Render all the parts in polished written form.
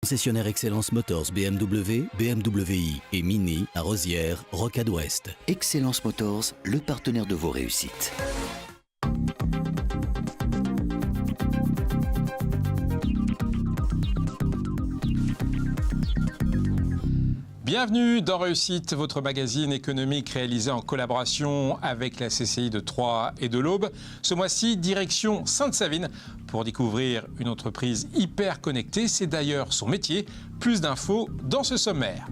Concessionnaire Excellence Motors BMW, BMW i et Mini à Rosières, Rocade Ouest. Excellence Motors, le partenaire de vos réussites. Bienvenue dans Réussite, votre magazine économique réalisé en collaboration avec la CCI de Troyes et de l'Aube. Ce mois-ci, direction Sainte-Savine pour découvrir une entreprise hyper connectée. C'est d'ailleurs son métier. Plus d'infos dans ce sommaire.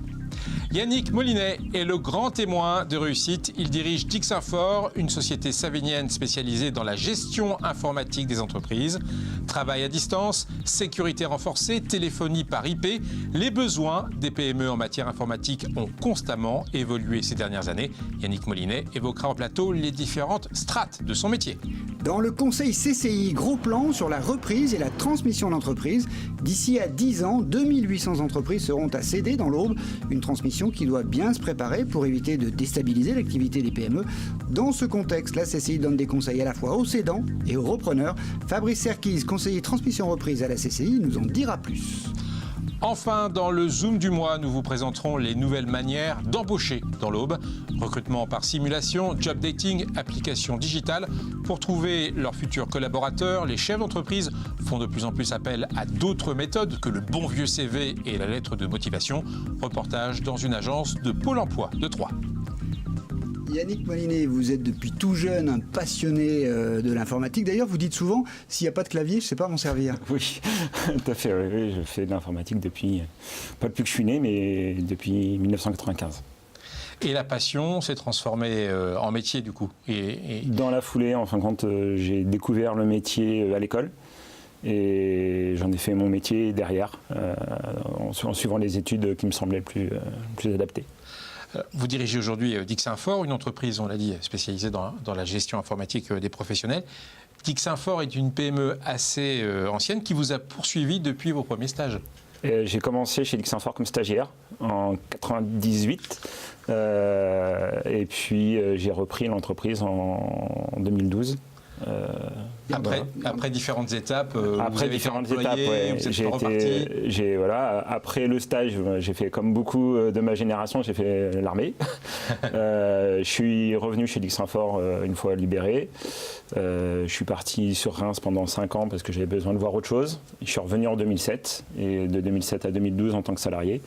Yannick Molinet est le grand témoin de réussite. Il dirige Dixinfor, une société savinienne spécialisée dans la gestion informatique des entreprises. Travail à distance, sécurité renforcée, téléphonie par IP. Les besoins des PME en matière informatique ont constamment évolué ces dernières années. Yannick Molinet évoquera en plateau les différentes strates de son métier. Dans le conseil CCI, gros plan sur la reprise et la transmission d'entreprises. D'ici à 10 ans, 2800 entreprises seront à céder dans l'Aube. Une transmission qui doit bien se préparer pour éviter de déstabiliser l'activité des PME. Dans ce contexte, la CCI donne des conseils à la fois aux cédants et aux repreneurs. Fabrice Serquise, conseiller transmission reprise à la CCI, nous en dira plus. Enfin, dans le Zoom du mois, nous vous présenterons les nouvelles manières d'embaucher dans l'Aube. Recrutement par simulation, job dating, application digitale. Pour trouver leurs futurs collaborateurs, les chefs d'entreprise font de plus en plus appel à d'autres méthodes que le bon vieux CV et la lettre de motivation. Reportage dans une agence de Pôle emploi de Troyes. Yannick Molinet, vous êtes depuis tout jeune un passionné de l'informatique. D'ailleurs, vous dites souvent, s'il n'y a pas de clavier, je ne sais pas m'en servir. Oui, tout à fait. Oui, je fais de l'informatique depuis, pas depuis que je suis né, mais depuis 1995. Et la passion s'est transformée en métier du coup. Dans la foulée, en fin de compte, j'ai découvert le métier à l'école. Et j'en ai fait mon métier derrière, en suivant les études qui me semblaient plus adaptées. Vous dirigez aujourd'hui Dixinfor, une entreprise, on l'a dit, spécialisée dans la gestion informatique des professionnels. Dixinfor est une PME assez ancienne qui vous a poursuivi depuis vos premiers stages. J'ai commencé chez Dixinfor comme stagiaire en 98 et puis j'ai repris l'entreprise en 2012. Après différentes étapes, après différentes étapes, ouais. Après le stage, j'ai fait comme beaucoup de ma génération, j'ai fait l'armée. Je suis revenu chez Dixinfor une fois libéré. Je suis parti sur Reims pendant 5 ans parce que j'avais besoin de voir autre chose. Je suis revenu en 2007 et de 2007 à 2012 en tant que salarié.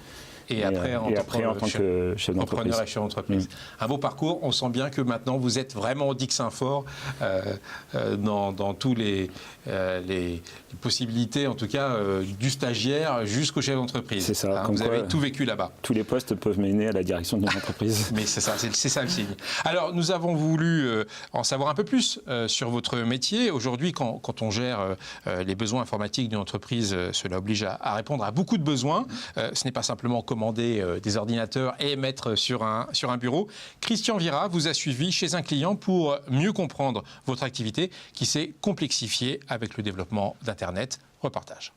Et après, en tant que chef d'entreprise. Et chef d'entreprise. Un beau parcours. On sent bien que maintenant, vous êtes vraiment Dixinfor dans tous les possibilités, en tout cas, du stagiaire jusqu'au chef d'entreprise. C'est ça. Vous avez tout vécu là-bas. Tous les postes peuvent mener à la direction d'une entreprise. Mais c'est ça le signe. Alors, nous avons voulu en savoir un peu plus sur votre métier. Aujourd'hui, quand on gère les besoins informatiques d'une entreprise, cela oblige à répondre à beaucoup de besoins. Ce n'est pas simplement commander des ordinateurs et mettre sur un bureau. Christian Vira vous a suivi chez un client pour mieux comprendre votre activité qui s'est complexifiée avec le développement d'Internet. Reportage.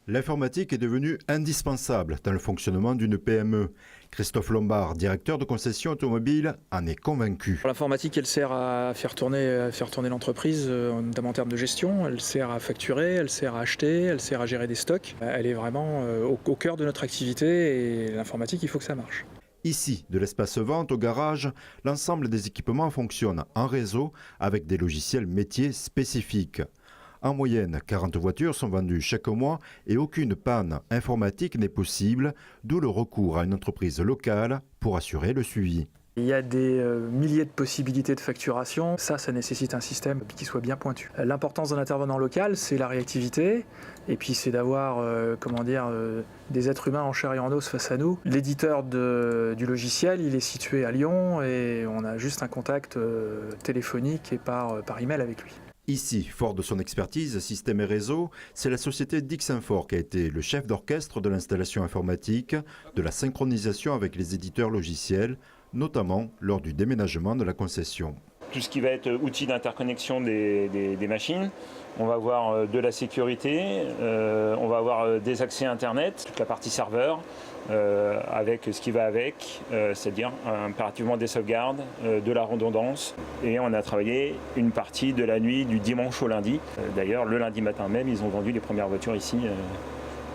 L'informatique est devenue indispensable dans le fonctionnement d'une PME. Christophe Lombard, directeur de concession automobile, en est convaincu. L'informatique, elle sert à faire tourner l'entreprise, notamment en termes de gestion. Elle sert à facturer, elle sert à acheter, elle sert à gérer des stocks. Elle est vraiment au cœur de notre activité et l'informatique, il faut que ça marche. Ici, de l'espace vente au garage, l'ensemble des équipements fonctionne en réseau avec des logiciels métiers spécifiques. En moyenne, 40 voitures sont vendues chaque mois et aucune panne informatique n'est possible, d'où le recours à une entreprise locale pour assurer le suivi. Il y a des milliers de possibilités de facturation. Ça nécessite un système qui soit bien pointu. L'importance d'un intervenant local, c'est la réactivité. Et puis c'est d'avoir des êtres humains en chair et en os face à nous. L'éditeur du logiciel, il est situé à Lyon et on a juste un contact téléphonique et par email avec lui. Ici, fort de son expertise système et réseau, c'est la société Dixinfor qui a été le chef d'orchestre de l'installation informatique, de la synchronisation avec les éditeurs logiciels, notamment lors du déménagement de la concession. Tout ce qui va être outils d'interconnexion des machines, on va avoir de la sécurité, on va avoir des accès Internet, toute la partie serveur, avec ce qui va avec, c'est-à-dire impérativement des sauvegardes, de la redondance. Et on a travaillé une partie de la nuit du dimanche au lundi. D'ailleurs, le lundi matin même, ils ont vendu les premières voitures ici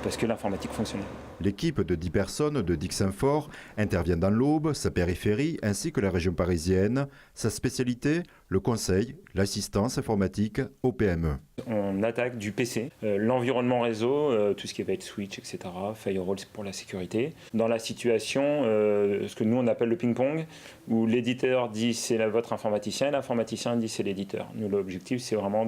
parce que l'informatique fonctionnait. L'équipe de 10 personnes de Dixinfort intervient dans l'Aube, sa périphérie, ainsi que la région parisienne. Sa spécialité, le conseil, l'assistance informatique aux PME. On attaque du PC, l'environnement réseau, tout ce qui va être switch, etc., firewall pour la sécurité. Dans la situation, ce que nous on appelle le ping-pong, où l'éditeur dit c'est votre informaticien et l'informaticien dit c'est l'éditeur. Nous, l'objectif, c'est vraiment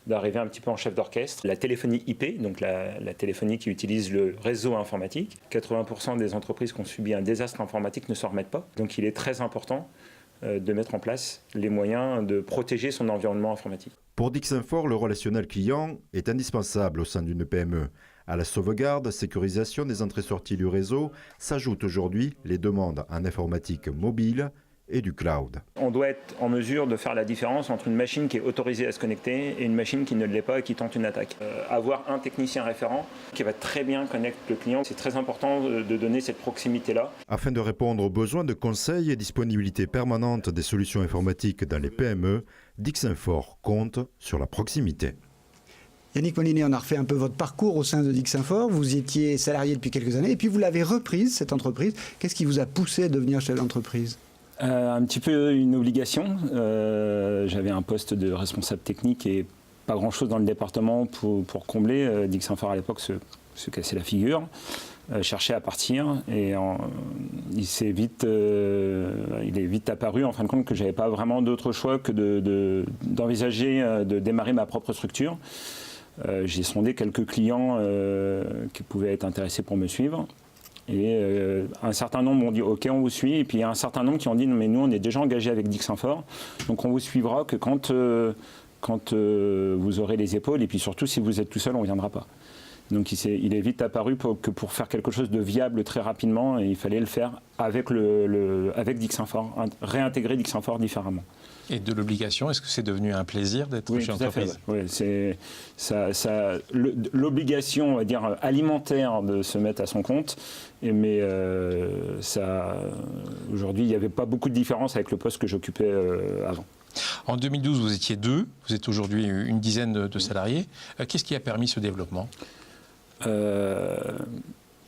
d'arriver un petit peu en chef d'orchestre. La téléphonie IP, donc la téléphonie qui utilise le réseau informatique, 80% des entreprises qui ont subi un désastre informatique ne s'en remettent pas. Donc il est très important de mettre en place les moyens de protéger son environnement informatique. Pour Dixinfort, le relationnel client est indispensable au sein d'une PME. À la sauvegarde, sécurisation des entrées-sorties du réseau s'ajoutent aujourd'hui les demandes en informatique mobile et du cloud. On doit être en mesure de faire la différence entre une machine qui est autorisée à se connecter et une machine qui ne l'est pas et qui tente une attaque. Avoir un technicien référent qui va très bien connaître le client, c'est très important de donner cette proximité-là. Afin de répondre aux besoins de conseil et disponibilité permanente des solutions informatiques dans les PME, Dixinfort compte sur la proximité. Yannick Mollinet, on a refait un peu votre parcours au sein de Dixinfort. Vous étiez salarié depuis quelques années et puis vous l'avez reprise, cette entreprise. Qu'est-ce qui vous a poussé à devenir chef d'entreprise ? Un petit peu une obligation. J'avais un poste de responsable technique et pas grand-chose dans le département pour combler. Dixinfort à l'époque se cassait la figure, cherchait à partir et il est vite apparu en fin de compte que j'avais pas vraiment d'autre choix que d'envisager de démarrer ma propre structure. J'ai sondé quelques clients qui pouvaient être intéressés pour me suivre. Et un certain nombre m'ont dit ok, on vous suit, et puis il y a un certain nombre qui ont dit non, mais nous on est déjà engagés avec Dixinfort, donc on vous suivra que quand vous aurez les épaules, et puis surtout si vous êtes tout seul on ne viendra pas. Donc il est vite apparu que pour faire quelque chose de viable très rapidement, il fallait le faire avec Dixinfort, réintégrer Dixinfort différemment. Et de l'obligation, est-ce que c'est devenu un plaisir d'être chez l'entreprise ? Oui, c'est l'obligation, on va dire, alimentaire de se mettre à son compte. Mais aujourd'hui, il n'y avait pas beaucoup de différence avec le poste que j'occupais avant. En 2012, vous étiez 2, vous êtes aujourd'hui une dizaine de salariés. Qu'est-ce qui a permis ce développement ?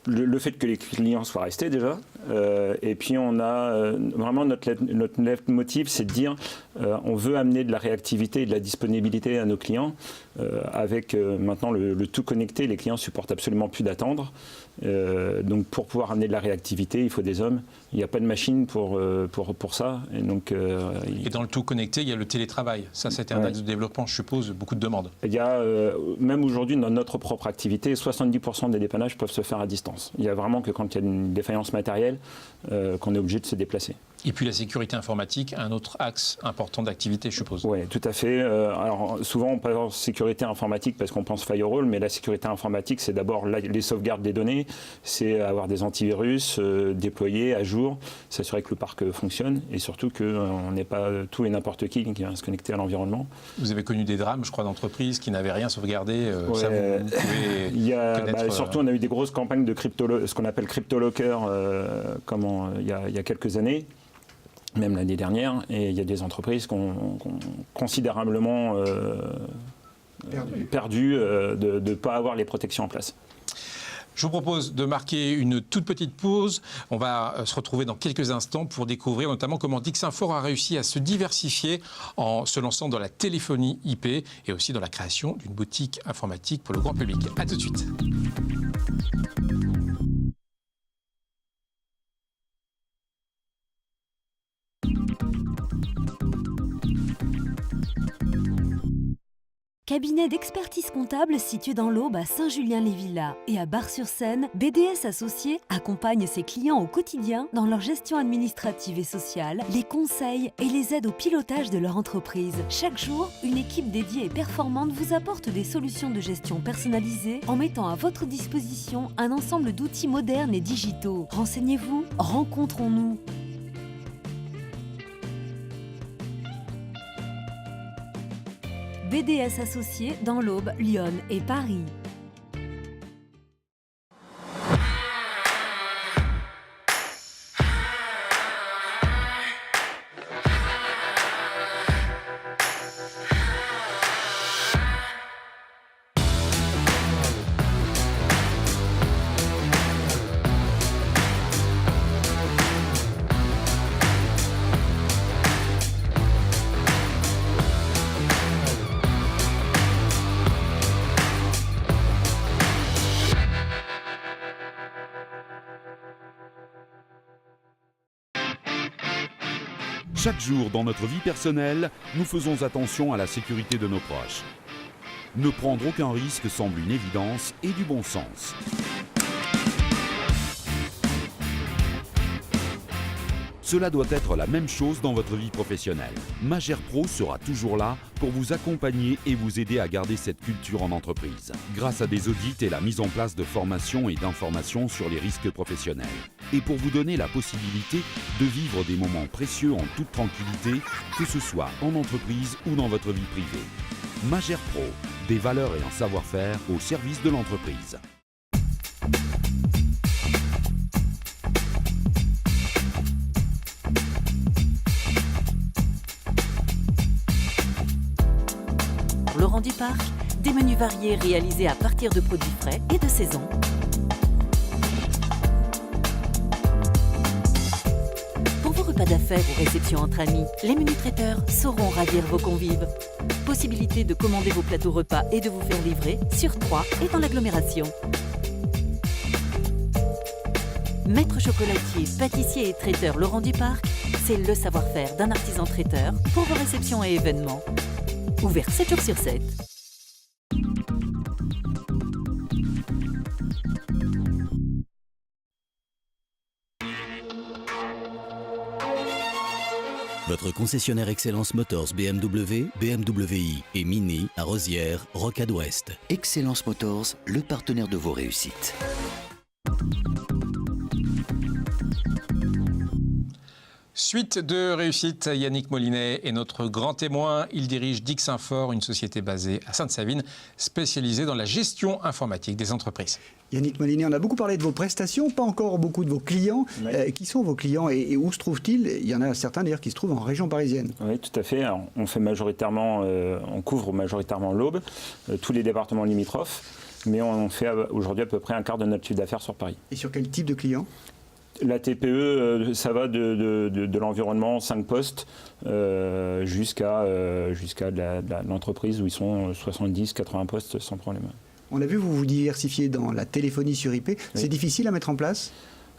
Le fait que les clients soient restés déjà, et puis on a vraiment notre leitmotiv, c'est de dire on veut amener de la réactivité et de la disponibilité à nos clients. Avec maintenant le tout connecté, les clients supportent absolument plus d'attendre. Donc pour pouvoir amener de la réactivité, il faut des hommes. Il n'y a pas de machine pour ça. Et, donc, et dans le tout connecté, il y a le télétravail. Ça, c'était un axe de développement, je suppose, beaucoup de demandes. Il y a, même aujourd'hui, dans notre propre activité, 70% des dépannages peuvent se faire à distance. Il y a vraiment que quand il y a une défaillance matérielle, qu'on est obligé de se déplacer. Et puis la sécurité informatique, un autre axe important d'activité, je suppose. Oui, tout à fait. Alors souvent on pense sécurité informatique parce qu'on pense firewall, mais la sécurité informatique, c'est d'abord les sauvegardes des données, c'est avoir des antivirus déployés à jour, s'assurer que le parc fonctionne et surtout qu'on n'ait pas tout et n'importe qui vient se connecter à l'environnement. Vous avez connu des drames, je crois, d'entreprises qui n'avaient rien sauvegardé. Ça, vous pouvez connaître, surtout, on a eu des grosses campagnes de ce qu'on appelle CryptoLocker il y a quelques années. Même l'année dernière, et il y a des entreprises qui ont considérablement perdu de ne pas avoir les protections en place. Je vous propose de marquer une toute petite pause. On va se retrouver dans quelques instants pour découvrir notamment comment Dixinfort a réussi à se diversifier en se lançant dans la téléphonie IP et aussi dans la création d'une boutique informatique pour le grand public. A tout de suite. Cabinet d'expertise comptable situé dans l'Aube à Saint-Julien-les-Villas et à Bar-sur-Seine, BDS Associés accompagne ses clients au quotidien dans leur gestion administrative et sociale, les conseils et les aides au pilotage de leur entreprise. Chaque jour, une équipe dédiée et performante vous apporte des solutions de gestion personnalisées en mettant à votre disposition un ensemble d'outils modernes et digitaux. Renseignez-vous, rencontrons-nous. BDS Associés dans l'Aube, Lyon et Paris. Chaque jour dans notre vie personnelle, nous faisons attention à la sécurité de nos proches. Ne prendre aucun risque semble une évidence et du bon sens. Cela doit être la même chose dans votre vie professionnelle. Magère Pro sera toujours là pour vous accompagner et vous aider à garder cette culture en entreprise, grâce à des audits et la mise en place de formations et d'informations sur les risques professionnels. Et pour vous donner la possibilité de vivre des moments précieux en toute tranquillité, que ce soit en entreprise ou dans votre vie privée. Magère Pro, des valeurs et un savoir-faire au service de l'entreprise. Laurent Duparc, des menus variés réalisés à partir de produits frais et de saison. Pour vos repas d'affaires ou réceptions entre amis, les menus traiteurs sauront ravir vos convives. Possibilité de commander vos plateaux repas et de vous faire livrer sur Troyes et dans l'agglomération. Maître chocolatier, pâtissier et traiteur Laurent Duparc, c'est le savoir-faire d'un artisan traiteur pour vos réceptions et événements. Ouvert 7 jours sur 7. Votre concessionnaire Excellence Motors BMW, BMW i et Mini à Rosières, Rocade Ouest. Excellence Motors, le partenaire de vos réussites. Suite de réussite, Yannick Molinet est notre grand témoin. Il dirige Dixinfort, une société basée à Sainte-Savine, spécialisée dans la gestion informatique des entreprises. Yannick Molinet, on a beaucoup parlé de vos prestations, pas encore beaucoup de vos clients. Oui. Qui sont vos clients et où se trouvent-ils? Il y en a certains d'ailleurs qui se trouvent en région parisienne. Oui, tout à fait. Alors, on couvre majoritairement l'Aube, tous les départements limitrophes, mais on fait aujourd'hui à peu près un quart de notre chiffre d'affaires sur Paris. Et sur quel type de clients? La TPE, ça va de l'environnement 5 postes jusqu'à l'entreprise où ils sont 70-80 postes sans problème. On a vu, vous vous diversifiez dans la téléphonie sur IP. Oui. C'est difficile à mettre en place?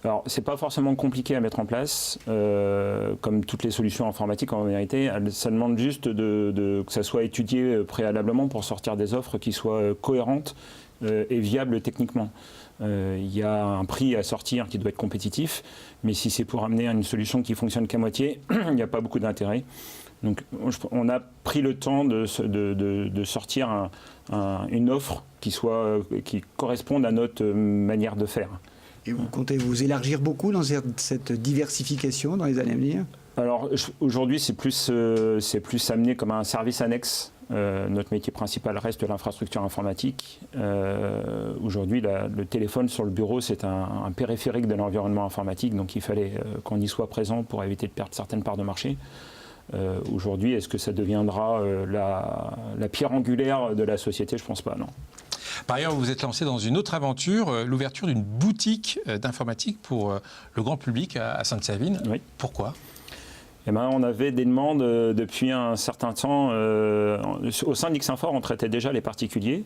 Alors, c'est pas forcément compliqué à mettre en place, comme toutes les solutions informatiques en vérité. Ça demande juste que ça soit étudié préalablement pour sortir des offres qui soient cohérentes et viables techniquement. Il y a un prix à sortir qui doit être compétitif, mais si c'est pour amener une solution qui fonctionne qu'à moitié, il n'y a pas beaucoup d'intérêt. Donc on a pris le temps de sortir une offre qui corresponde à notre manière de faire. Et vous comptez vous élargir beaucoup dans cette diversification dans les années à venir? Alors aujourd'hui c'est plus amené comme un service annexe. Notre métier principal reste l'infrastructure informatique. Aujourd'hui, le téléphone sur le bureau, c'est un périphérique de l'environnement informatique, donc il fallait qu'on y soit présent pour éviter de perdre certaines parts de marché. Aujourd'hui, est-ce que ça deviendra la pierre angulaire de la société? Je ne pense pas, non. Par ailleurs, vous vous êtes lancé dans une autre aventure, l'ouverture d'une boutique d'informatique pour le grand public à Sainte-Savine. Oui. Pourquoi ? Eh ben, on avait des demandes depuis un certain temps. Au sein de Dixinfort, on traitait déjà les particuliers,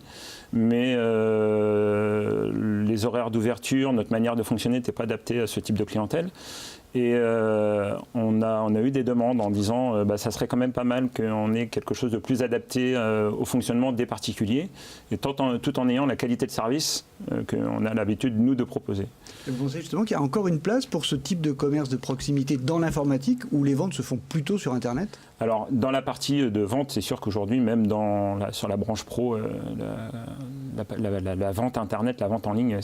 mais les horaires d'ouverture, notre manière de fonctionner n'était pas adaptée à ce type de clientèle. Et on a eu des demandes en disant ça serait quand même pas mal qu'on ait quelque chose de plus adapté au fonctionnement des particuliers, et tout en ayant la qualité de service qu'on a l'habitude, nous, de proposer. Vous pensez justement qu'il y a encore une place pour ce type de commerce de proximité dans l'informatique, où les ventes se font plutôt sur Internet? Alors, dans la partie de vente, c'est sûr qu'aujourd'hui, même sur la branche pro, la vente Internet, la vente en ligne,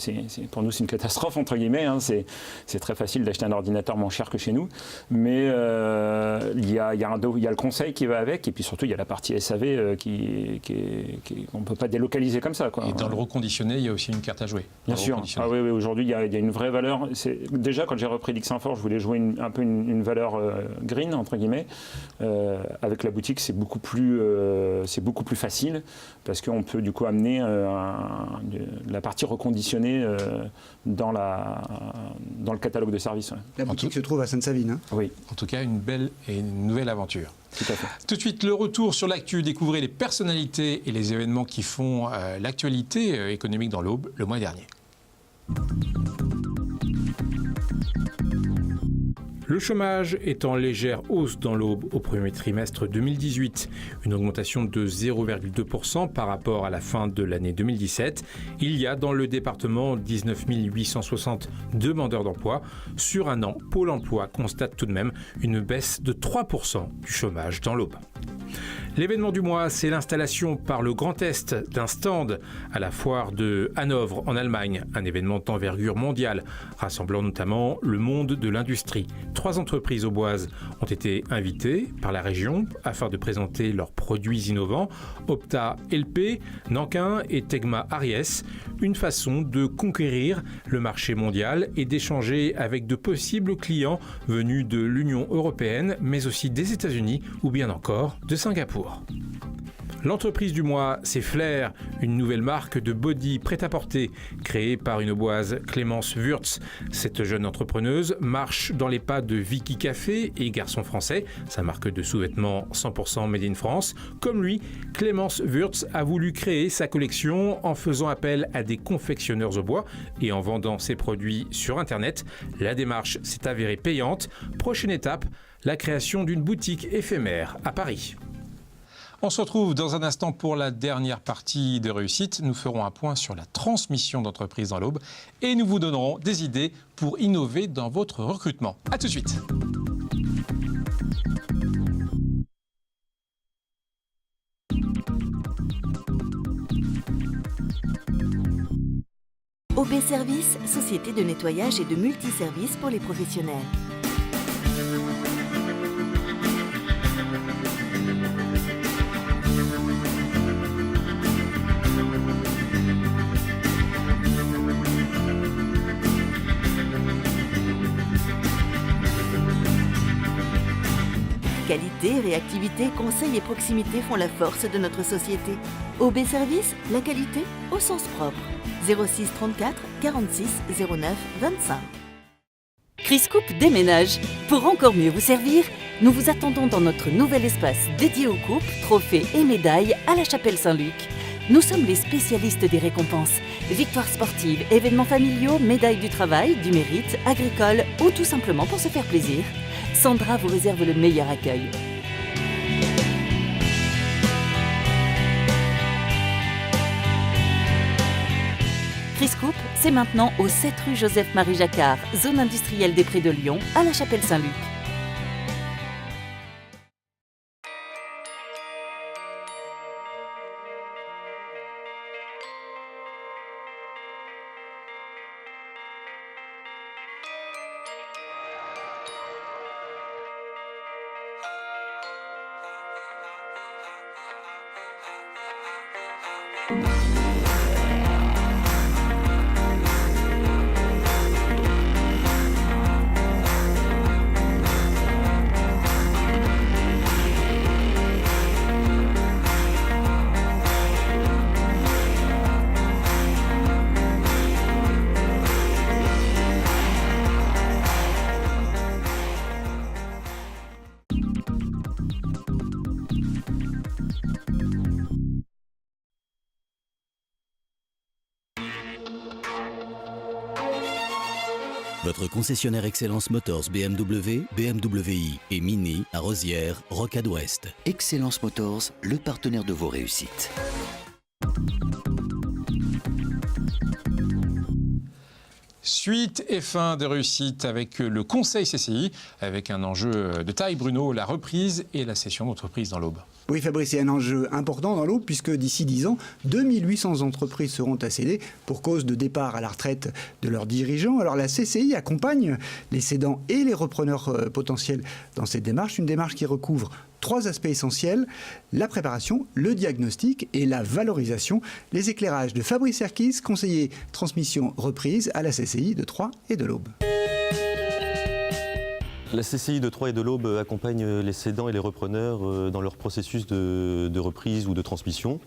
pour nous, c'est une catastrophe, entre guillemets. Hein. C'est très facile d'acheter un ordinateur moins cher que chez nous. Mais il y a le conseil qui va avec, et puis surtout, il y a la partie SAV qu'on ne peut pas délocaliser comme ça, quoi. Et dans le reconditionné, il y a aussi une carte à jouer. Bien sûr. Ah oui, aujourd'hui, il y a une vraie valeur. Déjà, quand j'ai repris Dixinfort, je voulais jouer un peu une valeur green, entre guillemets. Avec la boutique, c'est beaucoup plus facile, parce qu'on peut du coup amener la partie reconditionnée dans le catalogue de services. Ouais. La boutique se trouve à Sainte-Savine. Hein? Oui. En tout cas, une belle et une nouvelle aventure. Tout à fait. Tout de suite, le retour sur l'actu. Découvrez les personnalités et les événements qui font l'actualité économique dans l'Aube le mois dernier. Le chômage est en légère hausse dans l'Aube au premier trimestre 2018, une augmentation de 0,2% par rapport à la fin de l'année 2017. Il y a dans le département 19 860 demandeurs d'emploi. Sur un an, Pôle emploi constate tout de même une baisse de 3% du chômage dans l'Aube. L'événement du mois, c'est l'installation par le Grand Est d'un stand à la foire de Hanovre en Allemagne, un événement d'envergure mondiale, rassemblant notamment le monde de l'industrie. 3 entreprises auboises ont été invitées par la région afin de présenter leurs produits innovants, Opta LP, Nankin et Tegma Aries, une façon de conquérir le marché mondial et d'échanger avec de possibles clients venus de l'Union européenne, mais aussi des États-Unis ou bien encore de Singapour. L'entreprise du mois, c'est Flair, une nouvelle marque de body prêt-à-porter créée par une auboise, Clémence Wurtz. Cette jeune entrepreneuse marche dans les pas de Vicky Café et Garçon Français, sa marque de sous-vêtements 100% made in France. Comme lui, Clémence Wurtz a voulu créer sa collection en faisant appel à des confectionneurs au bois et en vendant ses produits sur Internet. La démarche s'est avérée payante. Prochaine étape, la création d'une boutique éphémère à Paris. On se retrouve dans un instant pour la dernière partie de réussite. Nous ferons un point sur la transmission d'entreprise dans l'Aube et nous vous donnerons des idées pour innover dans votre recrutement. A tout de suite. OB Service, société de nettoyage et de multiservices pour les professionnels. Qualité, réactivité, conseil et proximité font la force de notre société. OB Service, la qualité au sens propre. 06 34 46 09 25. Chris-Coupe déménage. Pour encore mieux vous servir, nous vous attendons dans notre nouvel espace dédié aux coupes, trophées et médailles à la Chapelle Saint-Luc. Nous sommes les spécialistes des récompenses. Victoires sportives, événements familiaux, médailles du travail, du mérite, agricole ou tout simplement pour se faire plaisir. Sandra vous réserve le meilleur accueil. Chris-Coupe, c'est maintenant au 7 rue Joseph-Marie Jacquard, zone industrielle des Prés de Lyon, à la Chapelle Saint-Luc. Votre concessionnaire Excellence Motors BMW, BMW i et Mini à Rosières, Rocade Ouest. Excellence Motors, le partenaire de vos réussites. Suite et fin de réussite avec le Conseil CCI, avec un enjeu de taille, Bruno, la reprise et la cession d'entreprises dans l'Aube. Oui, Fabrice, c'est un enjeu important dans l'Aube puisque d'ici 10 ans, 2800 entreprises seront à céder pour cause de départ à la retraite de leurs dirigeants. Alors la CCI accompagne les cédants et les repreneurs potentiels dans cette démarche, une démarche qui recouvre 3 aspects essentiels, la préparation, le diagnostic et la valorisation. Les éclairages de Fabrice Herkis, conseiller transmission reprise à la CCI de Troyes et de l'Aube. La CCI de Troyes et de l'Aube accompagne les cédants et les repreneurs dans leur processus de reprise ou de transmission.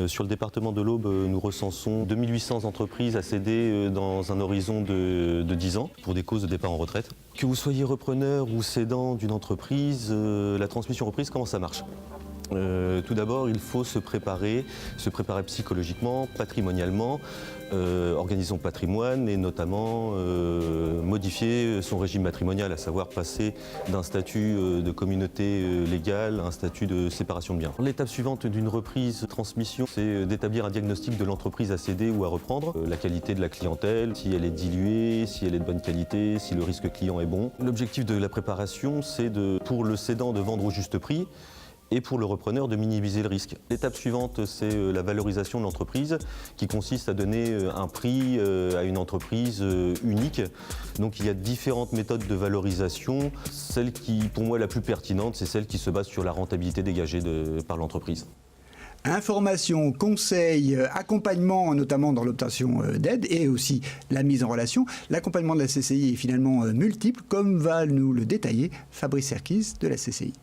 Sur le département de l'Aube, nous recensons 2800 entreprises à céder dans un horizon de 10 ans pour des causes de départ en retraite. Que vous soyez repreneur ou cédant d'une entreprise, la transmission reprise, comment ça marche ? Tout d'abord, il faut se préparer psychologiquement, patrimonialement, organiser son patrimoine et notamment modifier son régime matrimonial, à savoir passer d'un statut de communauté légale à un statut de séparation de biens. L'étape suivante d'une reprise transmission, c'est d'établir un diagnostic de l'entreprise à céder ou à reprendre, la qualité de la clientèle, si elle est diluée, si elle est de bonne qualité, si le risque client est bon. L'objectif de la préparation, c'est pour le cédant de vendre au juste prix et pour le repreneur de minimiser le risque. L'étape suivante, c'est la valorisation de l'entreprise qui consiste à donner un prix à une entreprise unique. Donc il y a différentes méthodes de valorisation. Celle qui, pour moi, est la plus pertinente, c'est celle qui se base sur la rentabilité dégagée par l'entreprise. Information, conseils, accompagnement, notamment dans l'obtention d'aide et aussi la mise en relation. L'accompagnement de la CCI est finalement multiple, comme va nous le détailler Fabrice Serkis de la CCI.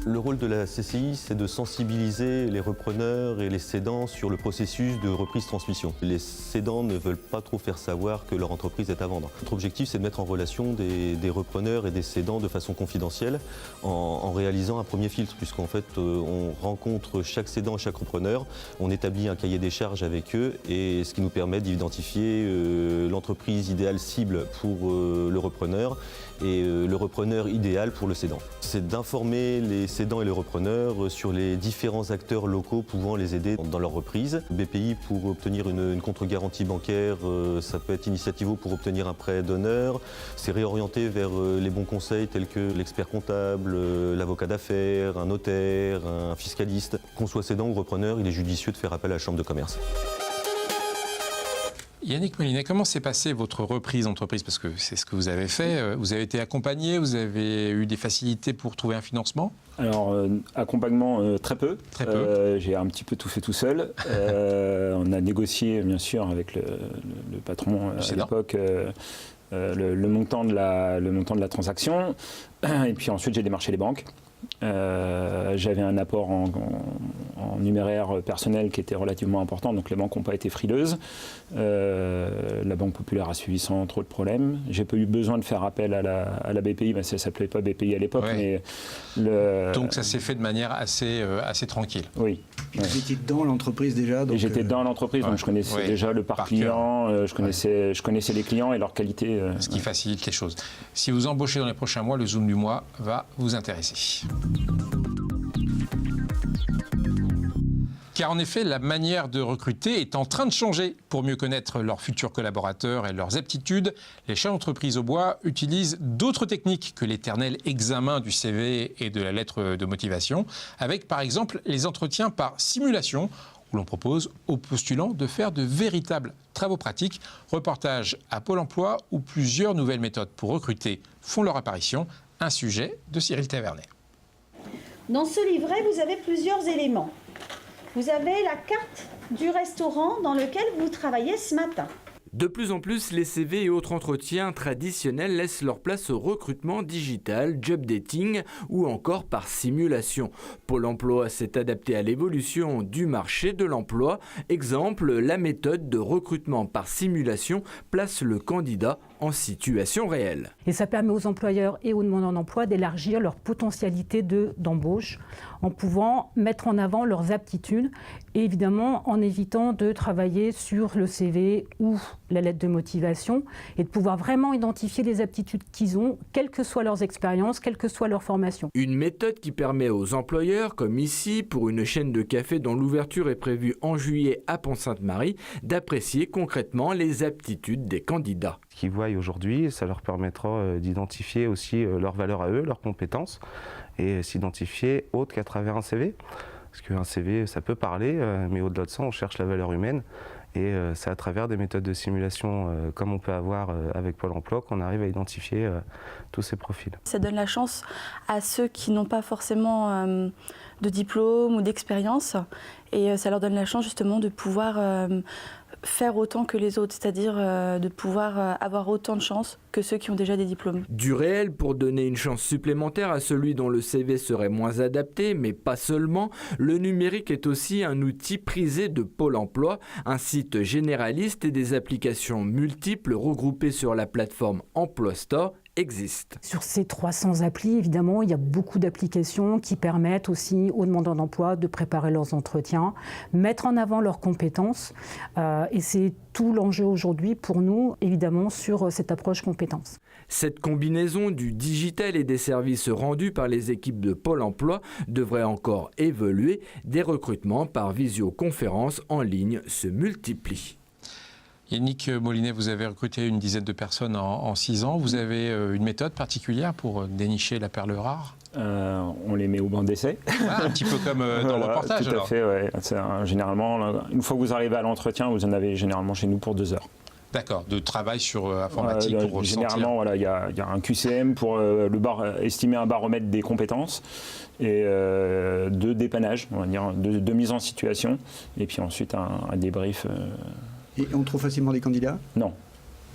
Le rôle de la CCI, c'est de sensibiliser les repreneurs et les cédants sur le processus de reprise-transmission. Les cédants ne veulent pas trop faire savoir que leur entreprise est à vendre. Notre objectif, c'est de mettre en relation des repreneurs et des cédants de façon confidentielle en réalisant un premier filtre, puisqu'en fait, on rencontre chaque cédant et chaque repreneur, on établit un cahier des charges avec eux, et ce qui nous permet d'identifier l'entreprise idéale cible pour le repreneur et le repreneur idéal pour le cédant. C'est d'informer les cédants et les repreneurs sur les différents acteurs locaux pouvant les aider dans leur reprise. BPI pour obtenir une contre-garantie bancaire, ça peut être Initiativo pour obtenir un prêt d'honneur. C'est réorienté vers les bons conseils tels que l'expert comptable, l'avocat d'affaires, un notaire, un fiscaliste. Qu'on soit cédant ou repreneur, il est judicieux de faire appel à la chambre de commerce. Yannick Molinet, comment s'est passée votre reprise d'entreprise? Parce que c'est ce que vous avez fait. Vous avez été accompagné, vous avez eu des facilités pour trouver un financement? Alors, accompagnement, très peu. Très peu. J'ai un petit peu tout fait tout seul. On a négocié, bien sûr, avec le patron à l'époque, le montant de la transaction. Et puis ensuite, j'ai démarché les banques. J'avais un apport en numéraire personnel qui était relativement important, donc les banques n'ont pas été frileuses. La Banque Populaire a suivi sans trop de problèmes. J'ai pas eu besoin de faire appel à la BPI, ça ne s'appelait pas BPI à l'époque. Ouais. Donc ça s'est fait de manière assez tranquille. Oui. Vous étiez dans l'entreprise déjà, donc j'étais dans l'entreprise, donc je connaissais déjà le parc client, je connaissais les clients et leur qualité. Ce qui facilite les choses. Si vous embauchez dans les prochains mois, le Zoom du mois va vous intéresser. Car en effet, la manière de recruter est en train de changer. Pour mieux connaître leurs futurs collaborateurs et leurs aptitudes, les chefs d'entreprise au bois utilisent d'autres techniques que l'éternel examen du CV et de la lettre de motivation, avec par exemple les entretiens par simulation, où l'on propose aux postulants de faire de véritables travaux pratiques. Reportage à Pôle emploi où plusieurs nouvelles méthodes pour recruter font leur apparition. Un sujet de Cyril Tavernet. Dans ce livret, vous avez plusieurs éléments. Vous avez la carte du restaurant dans lequel vous travaillez ce matin. De plus en plus, les CV et autres entretiens traditionnels laissent leur place au recrutement digital, job dating ou encore par simulation. Pôle emploi s'est adapté à l'évolution du marché de l'emploi. Exemple, la méthode de recrutement par simulation place le candidat en situation réelle. Et ça permet aux employeurs et aux demandeurs d'emploi d'élargir leur potentialité d'embauche en pouvant mettre en avant leurs aptitudes et évidemment en évitant de travailler sur le CV ou la lettre de motivation et de pouvoir vraiment identifier les aptitudes qu'ils ont, quelles que soient leurs expériences, quelle que soit leur formation. Une méthode qui permet aux employeurs, comme ici pour une chaîne de café dont l'ouverture est prévue en juillet à Pont-Sainte-Marie, d'apprécier concrètement les aptitudes des candidats. Ce qu'ils voient aujourd'hui, ça leur permettra d'identifier aussi leurs valeurs à eux, leurs compétences et s'identifier autre qu'à travers un CV. Parce qu'un CV, ça peut parler, mais au-delà de ça, on cherche la valeur humaine. Et c'est à travers des méthodes de simulation, comme on peut avoir avec Pôle emploi, qu'on arrive à identifier tous ces profils. Ça donne la chance à ceux qui n'ont pas forcément de diplôme ou d'expérience. Et ça leur donne la chance justement de pouvoir faire autant que les autres, c'est-à-dire de pouvoir avoir autant de chances que ceux qui ont déjà des diplômes. Du réel pour donner une chance supplémentaire à celui dont le CV serait moins adapté, mais pas seulement. Le numérique est aussi un outil prisé de Pôle emploi, un site généraliste et des applications multiples regroupées sur la plateforme Emploi Store existent. Sur ces 300 applis, évidemment, il y a beaucoup d'applications qui permettent aussi aux demandeurs d'emploi de préparer leurs entretiens, mettre en avant leurs compétences. Et c'est tout l'enjeu aujourd'hui pour nous, évidemment, sur cette approche compétences. Cette combinaison du digital et des services rendus par les équipes de Pôle emploi devrait encore évoluer. Des recrutements par visioconférence en ligne se multiplient. Yannick Molinet, vous avez recruté une dizaine de personnes en 6 ans. Vous avez une méthode particulière pour dénicher la perle rare ? On les met au banc d'essai. Un petit peu comme dans le reportage. Tout à fait, ouais. Généralement, une fois que vous arrivez à l'entretien, vous en avez généralement chez nous pour 2 heures. D'accord, de travail sur informatique pour généralement, voilà, il y a un QCM pour estimer un baromètre des compétences et de dépannage, on va dire, de mise en situation, et puis ensuite un débrief. Et on trouve facilement des candidats ? Non.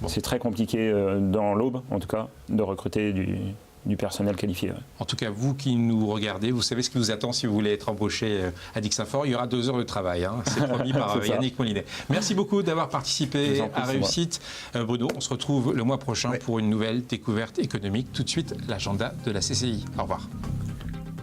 Bon. C'est très compliqué dans l'Aube, en tout cas, de recruter du personnel qualifié. Ouais. En tout cas, vous qui nous regardez, vous savez ce qui vous attend si vous voulez être embauché à Dixinfort. Il y aura 2 heures de travail, hein. C'est promis par Yannick Molinet. Merci beaucoup d'avoir participé à Réussite. Bruno, on se retrouve le mois prochain pour une nouvelle découverte économique. Tout de suite, l'agenda de la CCI. Au revoir.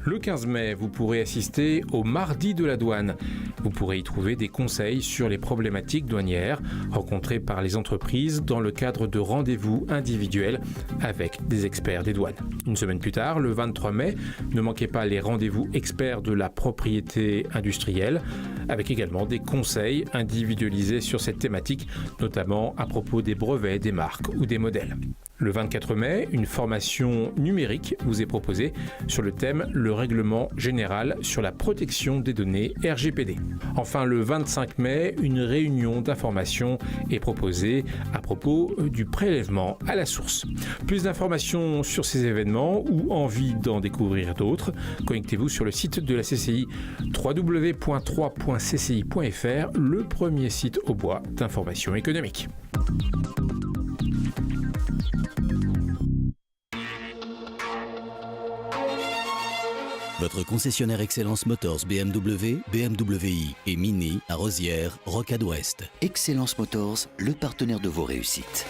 Le 15 mai, vous pourrez assister au Mardi de la douane. Vous pourrez y trouver des conseils sur les problématiques douanières rencontrées par les entreprises dans le cadre de rendez-vous individuels avec des experts des douanes. Une semaine plus tard, le 23 mai, ne manquez pas les rendez-vous experts de la propriété industrielle avec également des conseils individualisés sur cette thématique, notamment à propos des brevets, des marques ou des modèles. Le 24 mai, une formation numérique vous est proposée sur le thème « Le règlement général sur la protection des données RGPD ». Enfin, le 25 mai, une réunion d'information est proposée à propos du prélèvement à la source. Plus d'informations sur ces événements ou envie d'en découvrir d'autres, connectez-vous sur le site de la CCI www.3.cci.fr, le premier site au bois d'information économique. Votre concessionnaire Excellence Motors BMW, BMW i et Mini à Rosières, Rocade Ouest. Excellence Motors, le partenaire de vos réussites.